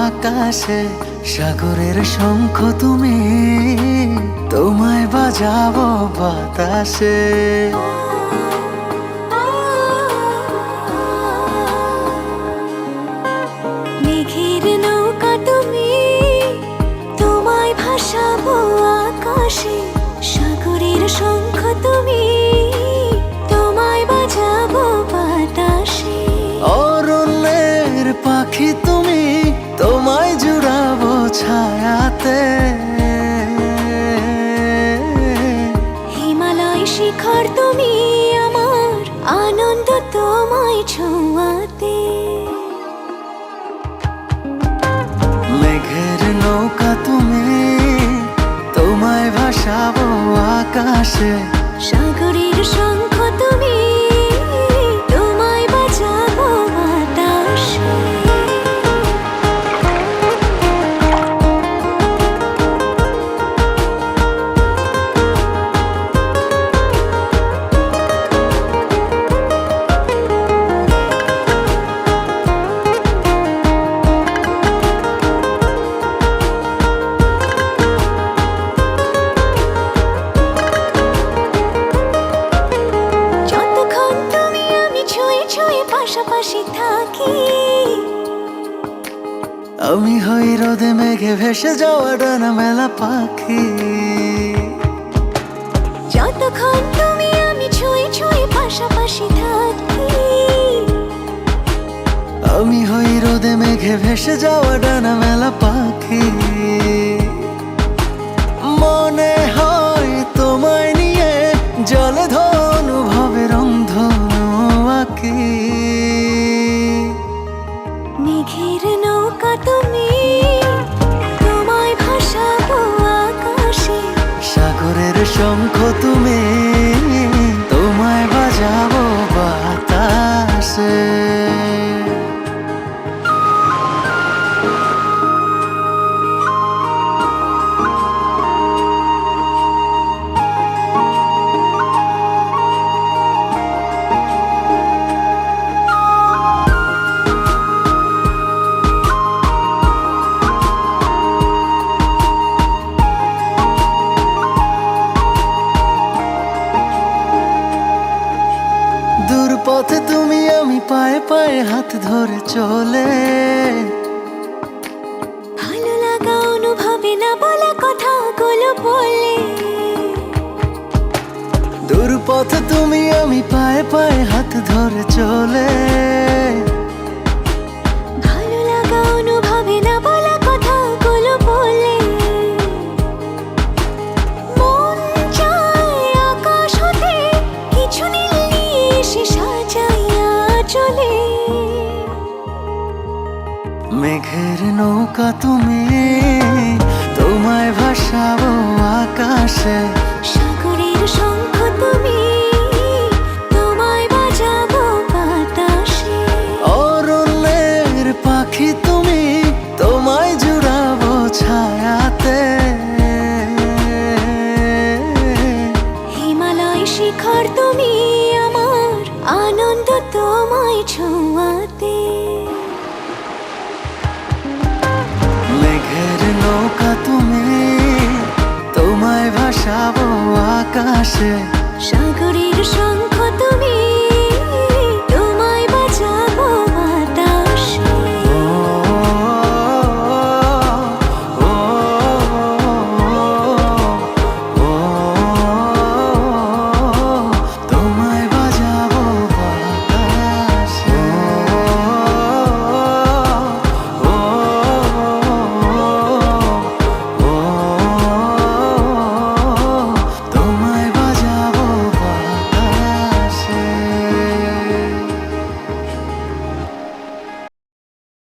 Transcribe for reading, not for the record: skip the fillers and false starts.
আকাশে, সাগরের শঙ্খ তুমি, তোমায় বাজাবো বাতাসে। মেঘের নৌকা তুমি, তোমায় ভাসাবো আকাশে, সাগরের শঙ্খ তুমি, তোমায় বাজাবো বাতাসে। অরণ্যের পাখি তুমি, তোমায় জুড়াবো ছায়াতে। হিমালয় শিখর তুমি, আমার আনন্দ তোমায় ছোঁয়াতে। মেঘের নৌকা তুমি, তোমায় ভাসাবো আকাশে, সাগরের শঙ্খ তুমি, তোমায় বাজাবো বাতাসে। পাশাপাশি থাকি, আমি হই রোদে মেঘে ভেসে যাওয়া ডানা মেলা পাখি। যতক্ষণ তুমি আমি ছুঁয়ে ছুঁয়ে পাশাপাশি থাকি। আমি হই রোদে মেঘে ভেসে যাওয়া ডানা মেলা পাখি। মনে হয় তোমায় নিয়ে জলে ধনুভাবে রংধনু আঁকি। মেঘের নৌকা তুমি, তোমায় ভাসাবো আকাশে, সাগরের শঙ্খ তুমি, তোমায় বাজাবো বাতাসে। দূর পথে তুমি আমি পায়ে পায়ে হাত ধরে চলে। ভালো লাগা অনুভবে না বলা কথাগুলো বলে। দূর পথে তুমি আমি পায়ে পায়ে হাত ধরে চলে। ভালো লাগা অনুভবে না বলা কথাগুলো বলে। মন চায় আকাশ হতে কিছু নীল নিয়ে এসে সাজাইয়া চলে। মেঘের নৌকা তুমি, তোমায় ভাসাবো আকাশে, সাগরের শঙ্খ তুমি, তোমায় বাজাবো বাতাসে। অরণ্যের পাখি তুমি, তোমায় জুড়াবো ছায়াতে। হিমালয় শিখর তুমি, আমার আনন্দ তোমায় ছোঁয়াতে। মেঘের নৌকা তুমি, তোমায় ভাসাবো আকাশে, সাগরের শঙ্খ